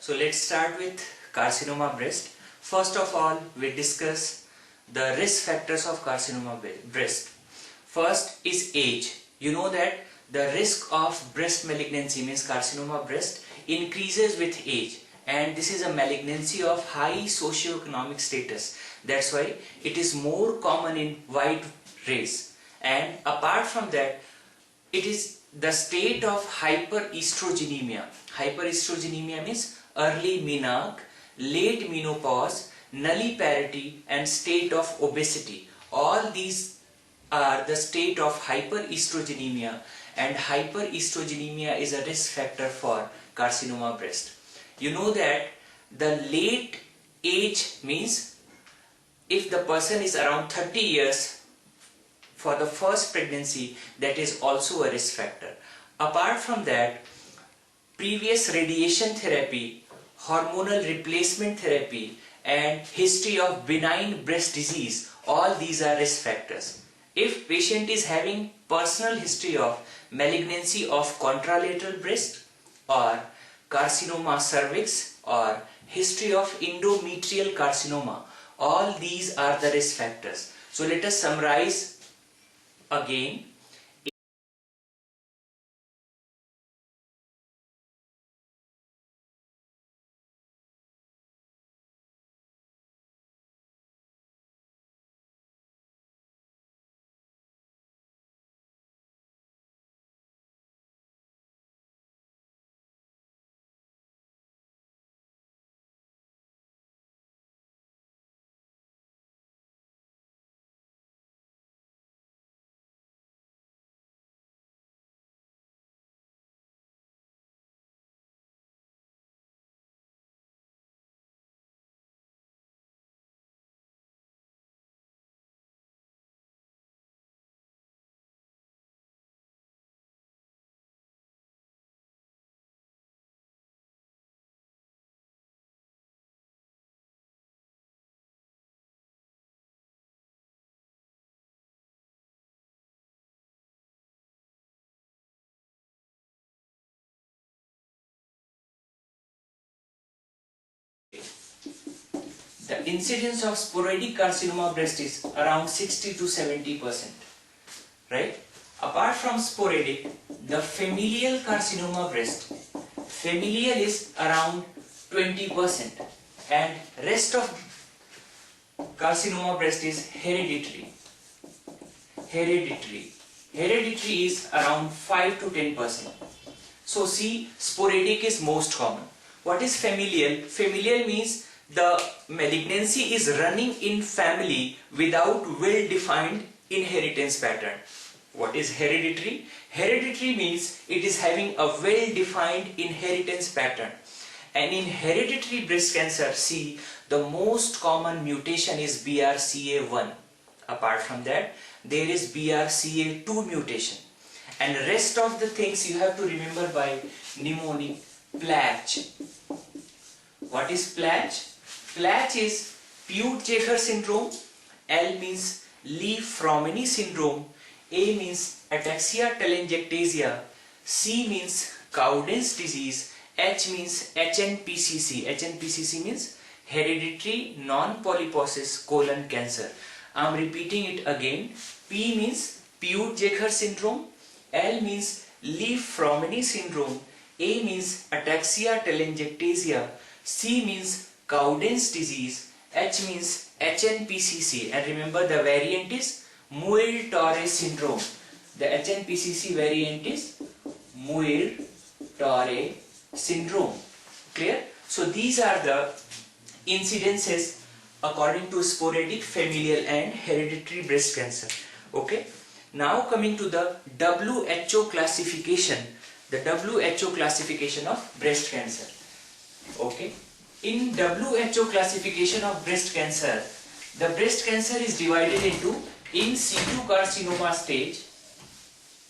So let's start with carcinoma breast. First of all, we discuss the risk factors of carcinoma breast. First is age. You know that the risk of breast malignancy, means carcinoma breast, increases with age, and this is a malignancy of high socio-economic status. That's why it is more common in white race. And apart from that, it is the state of hyperestrogenemia. Hyperestrogenemia means early menarche, late menopause, nulliparity and state of obesity. All these are the state of hyperestrogenemia, and hyperestrogenemia is a risk factor for carcinoma breast. You know that the late age means if the person is around 30 years for the first pregnancy, that is also a risk factor. Apart from that, previous radiation therapy, hormonal replacement therapy and history of benign breast disease, all these are risk factors. If patient is having personal history of malignancy of contralateral breast or carcinoma cervix or history of endometrial carcinoma, all these are the risk factors. So let us summarize again. The incidence of sporadic carcinoma breast is around 60 to 70%, right? Apart from sporadic, the familial carcinoma breast, familial is around 20%, and rest of carcinoma breast is hereditary. Hereditary is around 5 to 10%. So see, sporadic is most common. What is familial? Familial means the malignancy is running in family without well-defined inheritance pattern. What is hereditary? Hereditary means it is having a well-defined inheritance pattern. And in hereditary breast cancer, see, the most common mutation is BRCA1. Apart from that, there is BRCA2 mutation. And rest of the things you have to remember by mnemonic. Plach. What is Plach? Plach is Peutz-Jeghers syndrome. L means Li-Fraumeni syndrome. A means ataxia telangiectasia. C means Cowden's disease. H means HNPCC. HNPCC means hereditary non-polyposis colon cancer. I am repeating it again. P means Peutz-Jeghers syndrome. L means Li-Fraumeni syndrome. A means ataxia telangiectasia. C means Cowden's disease. H means HNPCC. And remember, the variant is Muir-Torre syndrome. The HNPCC variant is Muir-Torre syndrome. Clear? So these are the incidences according to sporadic, familial and hereditary breast cancer. Okay. Now coming to the WHO classification. The WHO classification of breast cancer. Okay. In WHO classification of breast cancer, the breast cancer is divided into in situ carcinoma stage.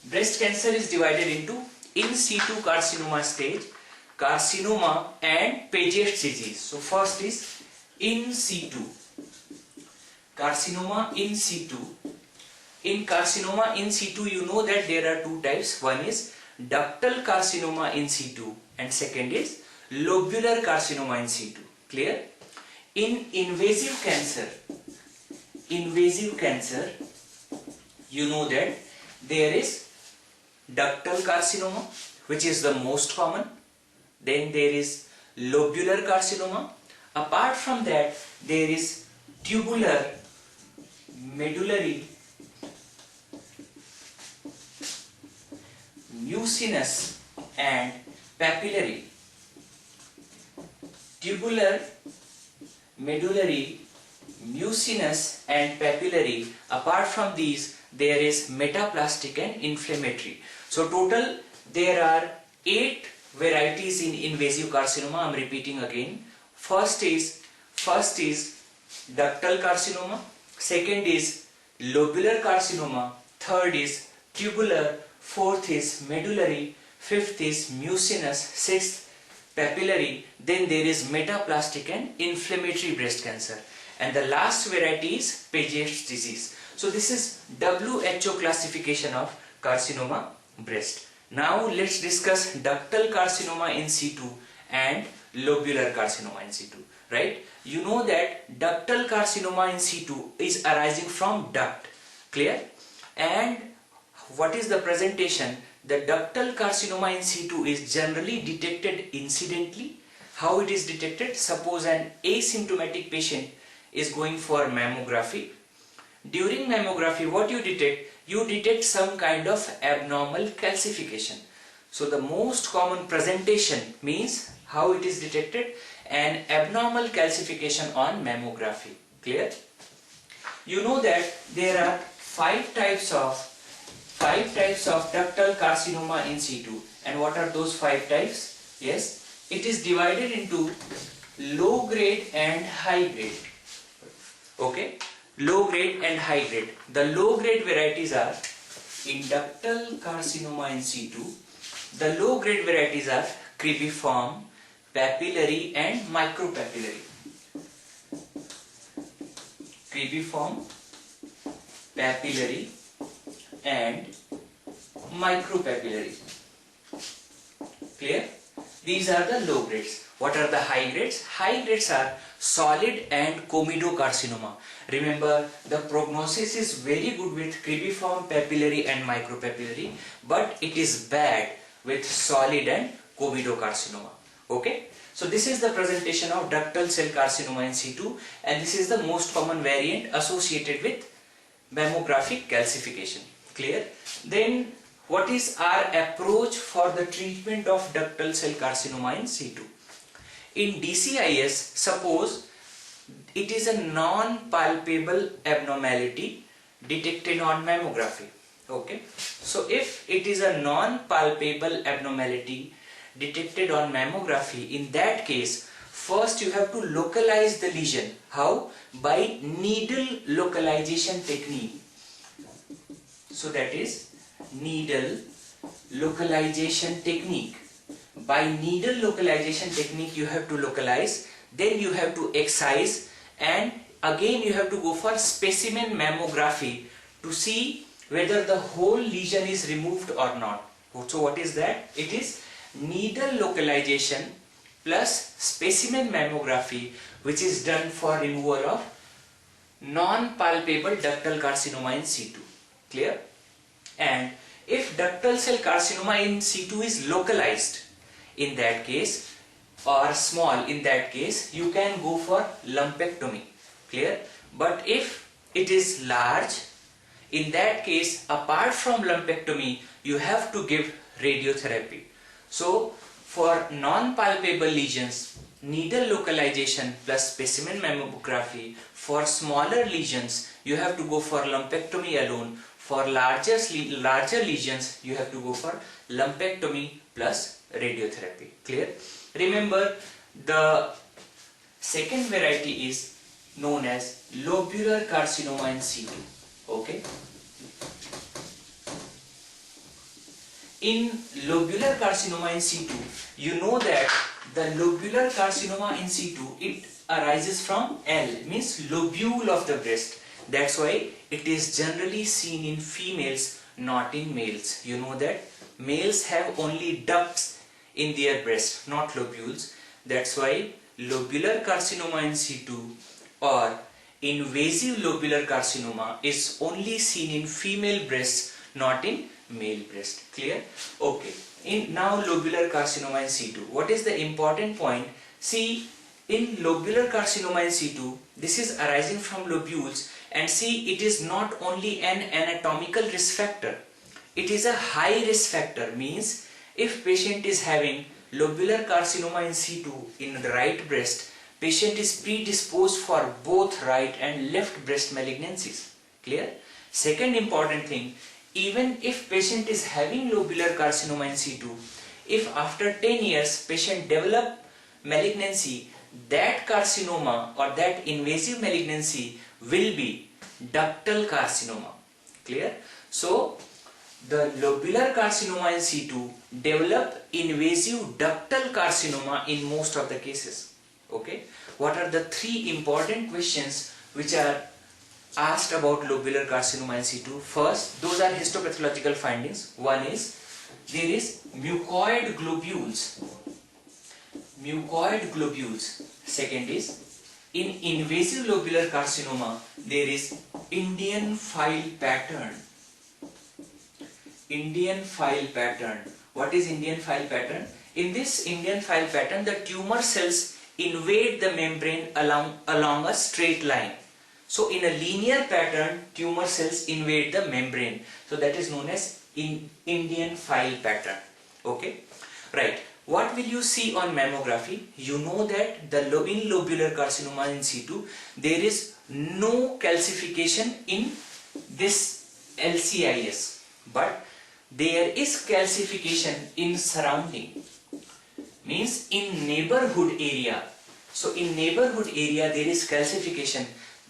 Breast cancer is divided into in situ carcinoma stage, carcinoma and Paget's disease. So first is in situ. Carcinoma in situ. In carcinoma in situ, you know that there are two types. One is ductal carcinoma in situ and second is lobular carcinoma in situ. Clear? In invasive cancer, you know that there is ductal carcinoma, which is the most common. Then there is lobular carcinoma. Apart from that, there is tubular, medullary, mucinous and papillary. Tubular, medullary, mucinous and papillary. Apart from these, there is metaplastic and inflammatory. So total there are 8 varieties in invasive carcinoma. I am repeating again. First is ductal carcinoma, second is lobular carcinoma, third is tubular, fourth is medullary, fifth is mucinous, sixth papillary, then there is metaplastic and inflammatory breast cancer, and the last variety is Paget's disease. So this is WHO classification of carcinoma breast. Now let's discuss ductal carcinoma in situ and lobular carcinoma in situ, right? You know that ductal carcinoma in situ is arising from duct, clear? And what is the presentation? The ductal carcinoma in situ is generally detected incidentally. How it is detected? Suppose an asymptomatic patient is going for mammography. During mammography, what you detect? You detect some kind of abnormal calcification. So the most common presentation means how it is detected? An abnormal calcification on mammography. Clear? You know that there are 5 types of ductal carcinoma in situ. And what are those 5 types? Yes, it is divided into low grade and high grade. Okay, low grade and high grade. The low grade varieties are in ductal carcinoma in situ. The low grade varieties are cribriform, papillary and micropapillary. Cribriform, papillary and micropapillary. Clear? These are the low grades. What are the high grades? High grades are solid and comedocarcinoma. Remember, the prognosis is very good with cribriform, papillary and micropapillary, but it is bad with solid and comedocarcinoma. Okay, so this is the presentation of ductal cell carcinoma in situ, and this is the most common variant associated with mammographic calcification. Clear? Then what is our approach for the treatment of ductal cell carcinoma in situ? In DCIS, suppose it is a non-palpable abnormality detected on mammography. Okay, so if it is a non-palpable abnormality detected on mammography, in that case, first you have to localize the lesion. How? By needle localization technique. So that is needle localization technique. By needle localization technique you have to localize, then you have to excise, and again you have to go for specimen mammography to see whether the whole lesion is removed or not. So what is that? It is needle localization plus specimen mammography, which is done for removal of non-palpable ductal carcinoma in situ. Clear? And if ductal cell carcinoma in situ is localized, in that case, or small, in that case, you can go for lumpectomy. Clear? But if it is large, in that case, apart from lumpectomy, you have to give radiotherapy. So for non-palpable lesions, needle localization plus specimen mammography. For smaller lesions, you have to go for lumpectomy alone. For larger lesions, you have to go for lumpectomy plus radiotherapy. Clear? Remember, the second variety is known as lobular carcinoma in situ. Okay. In lobular carcinoma in situ, you know that the lobular carcinoma in situ, it arises from L, means lobule of the breast. That's why it is generally seen in females, not in males. You know that males have only ducts in their breast, not lobules. That's why lobular carcinoma in situ or invasive lobular carcinoma is only seen in female breasts, not in male breast. Clear? Okay. Now lobular carcinoma in situ. What is the important point? See, in lobular carcinoma in situ, this is arising from lobules, and see, it is not only an anatomical risk factor, it is a high risk factor. Means if patient is having lobular carcinoma in situ in the right breast, patient is predisposed for both right and left breast malignancies. Clear? Second important thing, even if patient is having lobular carcinoma in situ, if after 10 years patient develop malignancy, that carcinoma or that invasive malignancy will be ductal carcinoma. Clear? So the lobular carcinoma in situ develop invasive ductal carcinoma in most of the cases. Okay. What are the three important questions which are asked about lobular carcinoma in situ? First, those are histopathological findings. One is there is mucoid globules. Mucoid globules. Second is in invasive lobular carcinoma there is Indian file pattern. Indian file pattern. What is Indian file pattern? In this Indian file pattern, the tumor cells invade the membrane along a straight line. So in a linear pattern, tumor cells invade the membrane. So that is known as Indian file pattern. Okay, right. What will you see on mammography? You know that in lobular carcinoma in situ, there is no calcification in this LCIS, but there is calcification in surrounding, means in neighborhood area. So in neighborhood area there is calcification,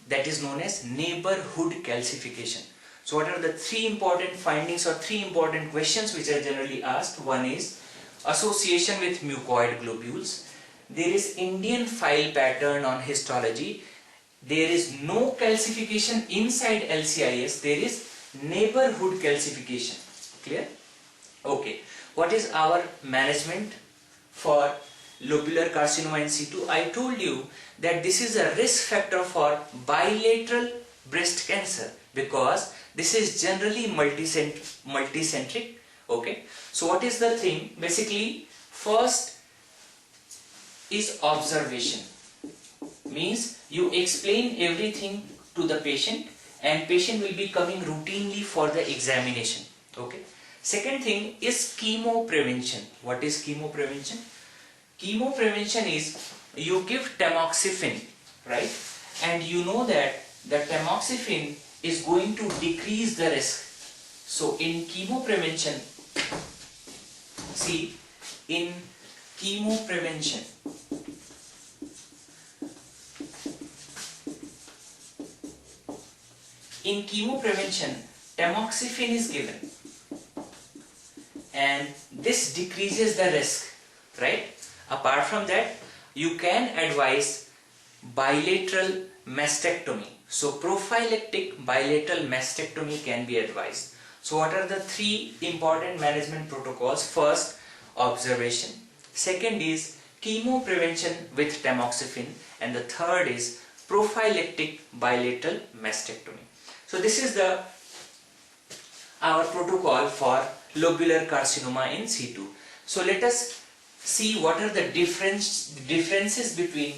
that is known as neighborhood calcification. So what are the three important findings or three important questions which are generally asked? One is association with mucoid globules. There is Indian file pattern on histology. There is no calcification inside LCIS. There is neighborhood calcification. Clear? Okay. What is our management for lobular carcinoma in situ? I told you that this is a risk factor for bilateral breast cancer because this is generally multicentric. Okay. So what is the thing? Basically, first is observation. Means you explain everything to the patient and patient will be coming routinely for the examination. Okay. Second thing is chemo prevention. What is chemo prevention? Chemo prevention is you give tamoxifen, right? And you know that the tamoxifen is going to decrease the risk. So in chemo prevention, see, in chemo prevention, tamoxifen is given and this decreases the risk, right? Apart from that, you can advise bilateral mastectomy. So prophylactic bilateral mastectomy can be advised. So what are the three important management protocols? First, observation. Second is chemo prevention with tamoxifen, and the third is prophylactic bilateral mastectomy. So this is our protocol for lobular carcinoma in situ. So let us see what are the differences between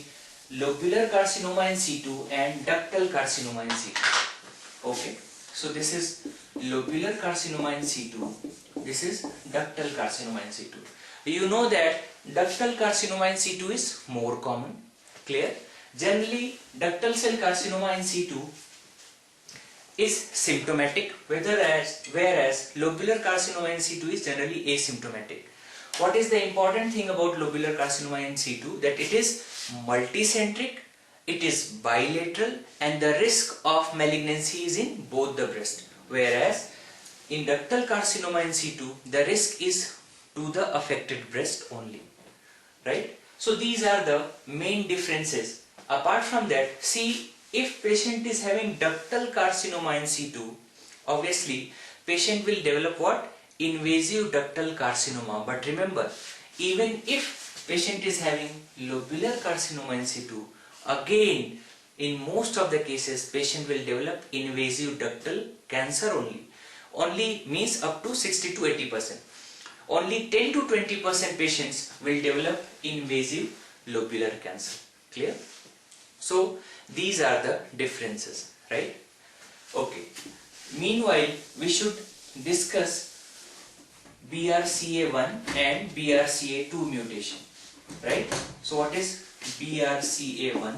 lobular carcinoma in situ and ductal carcinoma in situ. Okay, so this is lobular carcinoma in situ, this is ductal carcinoma in situ. You know that ductal carcinoma in situ is more common. Clear? Generally, ductal cell carcinoma in situ is symptomatic, whereas lobular carcinoma in situ is generally asymptomatic. What is the important thing about lobular carcinoma in situ? That it is multicentric, it is bilateral, and the risk of malignancy is in both the breast. Whereas in ductal carcinoma in situ, the risk is to the affected breast only. Right? So these are the main differences. Apart from that, see, if patient is having ductal carcinoma in situ, obviously patient will develop what? Invasive ductal carcinoma. But remember, even if patient is having lobular carcinoma in situ, again in most of the cases patient will develop invasive ductal cancer only. Only means up to 60 to 80%. Only 10 to 20% patients will develop invasive lobular cancer. Clear? So these are the differences, right? Okay. Meanwhile, we should discuss BRCA1 and BRCA2 mutation, right? So what is BRCA1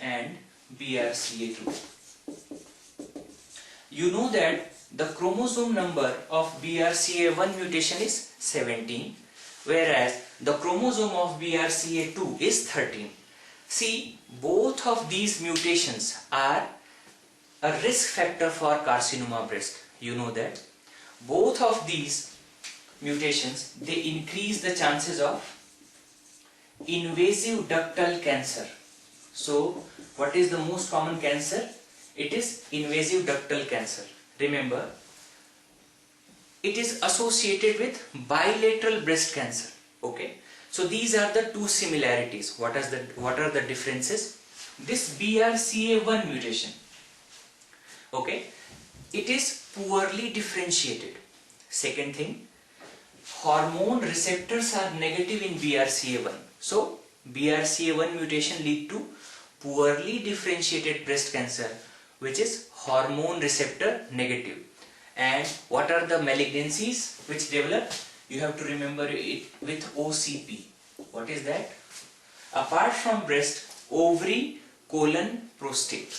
and BRCA2? You know that the chromosome number of BRCA1 mutation is 17, whereas the chromosome of BRCA2 is 13. See, both of these mutations are a risk factor for carcinoma breast. You know that. Both of these mutations, they increase the chances of invasive ductal cancer. So, what is the most common cancer? It is invasive ductal cancer. Remember, it is associated with bilateral breast cancer. Okay. So these are the two similarities. What are the differences? This BRCA1 mutation, okay, it is poorly differentiated. Second thing, hormone receptors are negative in BRCA1. So BRCA1 mutation lead to poorly differentiated breast cancer, which is hormone receptor negative. And what are the malignancies which develop? You have to remember it with OCP. What is that? Apart from breast, ovary, colon, prostate.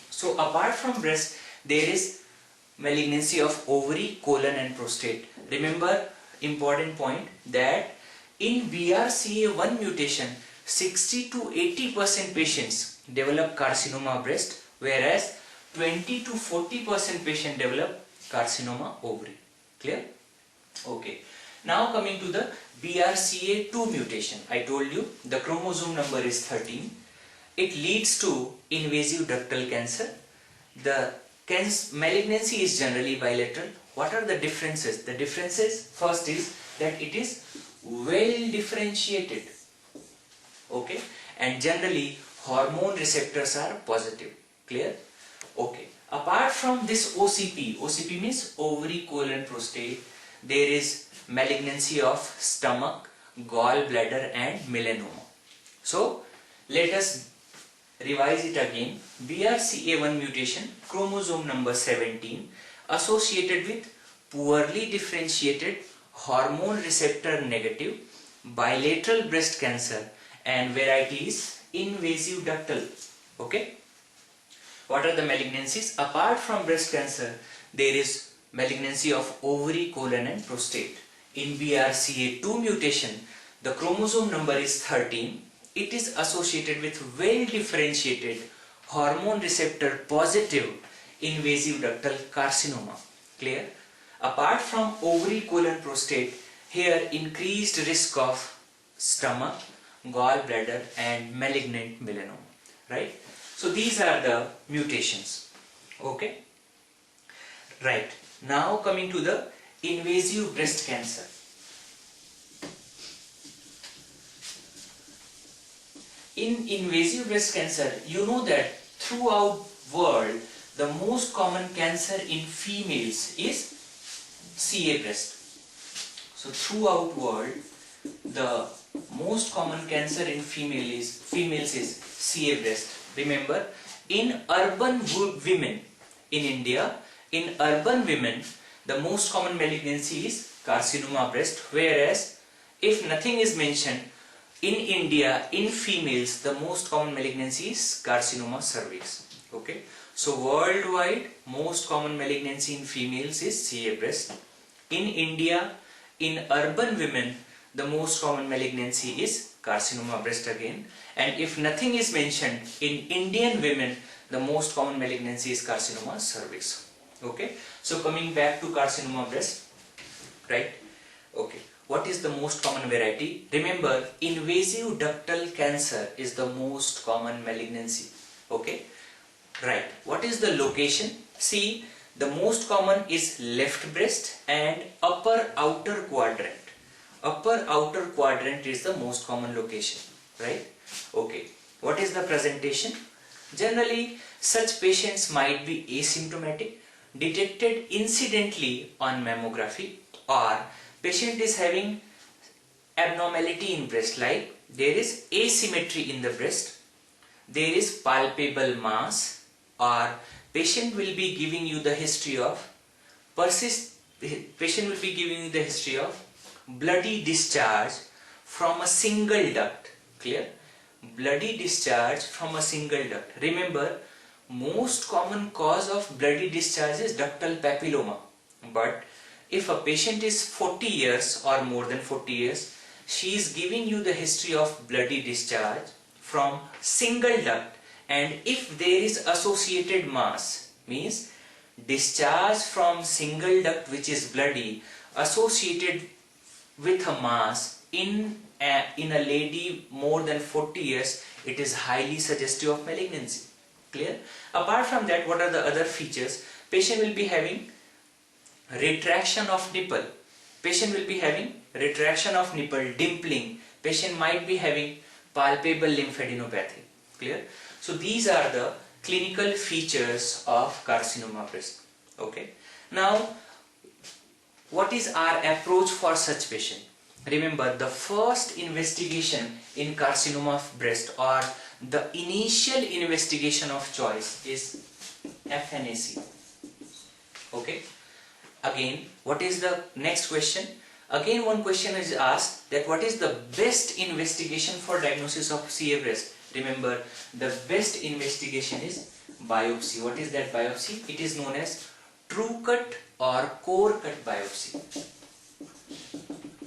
So apart from breast, there is malignancy of ovary, colon and prostate. Remember, important point, that in BRCA1 mutation, 60 to 80% patients develop carcinoma breast, whereas 20 to 40% patients develop carcinoma ovary. Clear? Okay. Now coming to the BRCA2 mutation. I told you the chromosome number is 13. It leads to invasive ductal cancer. The malignancy is generally bilateral. What are the differences? The differences, first is that it is well differentiated. Okay. And generally hormone receptors are positive. Clear? Okay. Apart from this OCP means ovary, colon, prostate, there is malignancy of stomach, gallbladder and melanoma. So let us revise it again. BRCA1 mutation, chromosome number 17, associated with poorly differentiated hormone receptor negative bilateral breast cancer, and variety is invasive ductal. Okay. What are the malignancies? Apart from breast cancer, there is malignancy of ovary, colon and prostate. In BRCA2 mutation, the chromosome number is 13. It is associated with well differentiated hormone receptor positive invasive ductal carcinoma. Clear? Apart from ovary, colon, prostate, here increased risk of stomach, gallbladder and malignant melanoma. Right? So these are the mutations. Okay? Right. Now coming to the invasive breast cancer. In invasive breast cancer, you know that throughout world, the most common cancer in females is CA breast. So throughout world, the most common cancer in females is CA breast. Remember, in urban women in India, in urban women, the most common malignancy is carcinoma breast, whereas if nothing is mentioned, in India, in females, the most common malignancy is carcinoma cervix. Okay. So worldwide, most common malignancy in females is CA breast. In India, in urban women, the most common malignancy is carcinoma breast again. And if nothing is mentioned, in Indian women, the most common malignancy is carcinoma cervix. Okay. So coming back to carcinoma breast, right? Okay. What is the most common variety? Remember, invasive ductal cancer is the most common malignancy. Okay. Right. What is the location? See, the most common is left breast and upper outer quadrant. Upper outer quadrant is the most common location, right? Okay. What is the presentation? Generally, such patients might be asymptomatic, detected incidentally on mammography, or patient is having abnormality in breast, like there is asymmetry in the breast, there is palpable mass, or patient will be giving you the history of bloody discharge from a single duct. Clear? Bloody discharge from a single duct. Remember, most common cause of bloody discharge is ductal papilloma. But if a patient is 40 years or more than 40 years, she is giving you the history of bloody discharge from single duct, and if there is associated mass, means discharge from single duct which is bloody associated with a mass in a lady more than 40 years, it is highly suggestive of malignancy. Clear? Apart from that, what are the other features? Patient will be having retraction of nipple. Patient will be having retraction of nipple, dimpling. Patient might be having palpable lymphadenopathy. Clear? So these are the clinical features of carcinoma breast. Okay. Now, what is our approach for such patient? Remember, the first investigation in carcinoma of breast, or the initial investigation of choice, is FNAC. Okay. Again, what is the next question? Again, one question is asked, that what is the best investigation for diagnosis of CA breast? Remember, the best investigation is biopsy. What is that biopsy? It is known as true cut or core cut biopsy.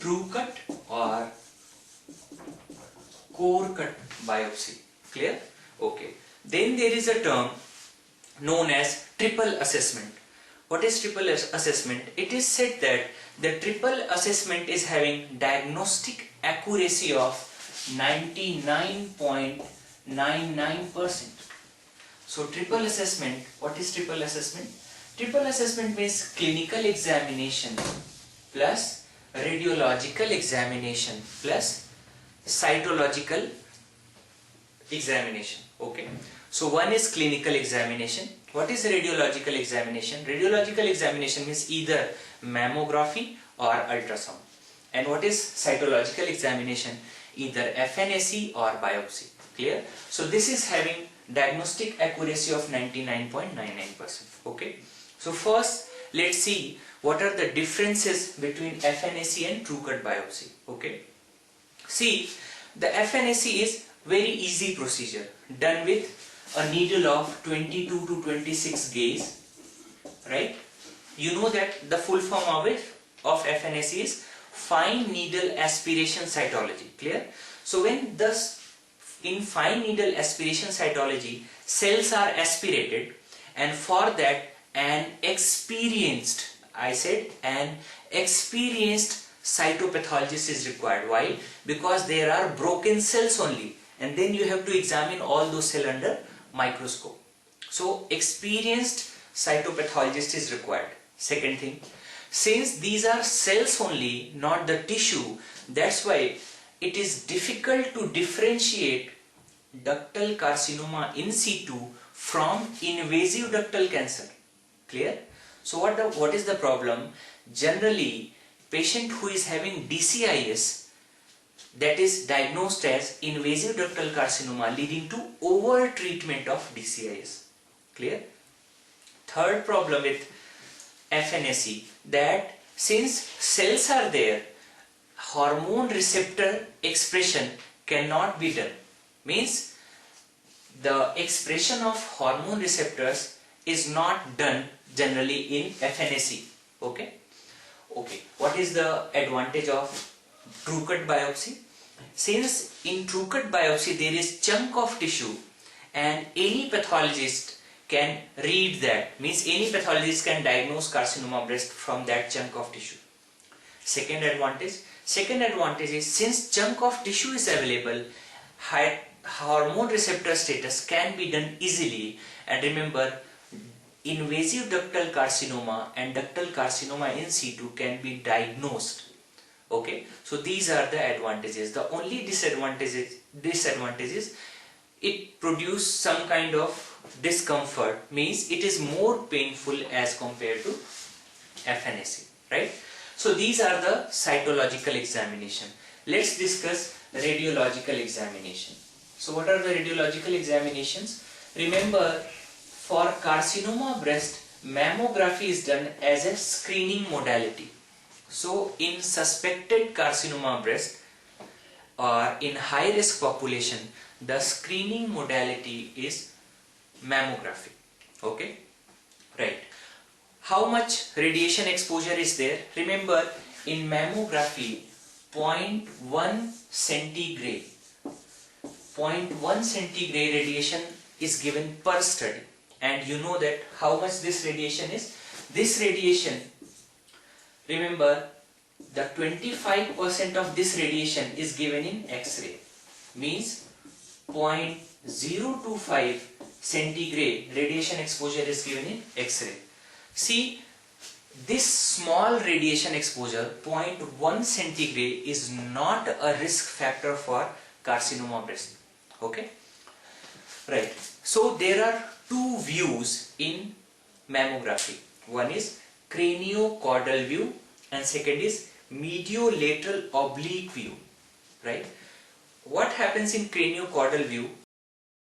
True cut or core cut biopsy. Clear? Okay. Then there is a term known as triple assessment. What is triple assessment? It is said that the triple assessment is having diagnostic accuracy of 99.99%. So triple assessment, what is triple assessment? Triple assessment means clinical examination plus radiological examination plus cytological examination. Okay. So one is clinical examination. What is radiological examination? Radiological examination means either mammography or ultrasound. And what is cytological examination? Either FNAC or biopsy. Clear? So this is having diagnostic accuracy of 99.99%. Okay. So first, let's see what are the differences between FNAC and true cut biopsy. Okay. See, the FNAC is very easy procedure done with a needle of 22 to 26 gauge, right? You know that the full form of FNAC is fine needle aspiration cytology. Clear? So when in fine needle aspiration cytology, cells are aspirated, and for that an experienced cytopathologist is required. Why? Because there are broken cells only, and then you have to examine all those cells under microscope. So experienced cytopathologist is required. Second thing, since these are cells only, not the tissue, that's why it is difficult to differentiate ductal carcinoma in situ from invasive ductal cancer. Clear? So what is the problem? Generally, patient who is having DCIS, that is diagnosed as invasive ductal carcinoma, leading to over treatment of DCIS. Clear? Third problem with FNAC, that since cells are there, hormone receptor expression cannot be done. Means the expression of hormone receptors is not done generally in FNAC. Okay. Okay. What is the advantage of true cut biopsy? Since in true cut biopsy there is chunk of tissue, and any pathologist can read that, means any pathologist can diagnose carcinoma breast from that chunk of tissue. Second advantage is, since chunk of tissue is available, hormone receptor status can be done easily. And remember, invasive ductal carcinoma and ductal carcinoma in situ can be diagnosed. Okay, so these are the advantages. The only disadvantages, it produces some kind of discomfort, means it is more painful as compared to FNAC, right? So these are the cytological examination. Let's discuss radiological examination. So what are the radiological examinations? Remember, for carcinoma breast, mammography is done as a screening modality. So in suspected carcinoma breast or in high risk population, the screening modality is mammography. Okay, right. How much radiation exposure is there? Remember, in mammography, 0.1 centigrade radiation is given per study. And you know that how much this radiation is? This radiation, remember, the 25% of this radiation is given in X-ray. Means 0.025 centigrade radiation exposure is given in X-ray. See, this small radiation exposure, 0.1 centigrade, is not a risk factor for carcinoma breast. Okay, right. So there are two views in mammography. One is craniocaudal view and second is mediolateral oblique view, right? What happens in craniocaudal view?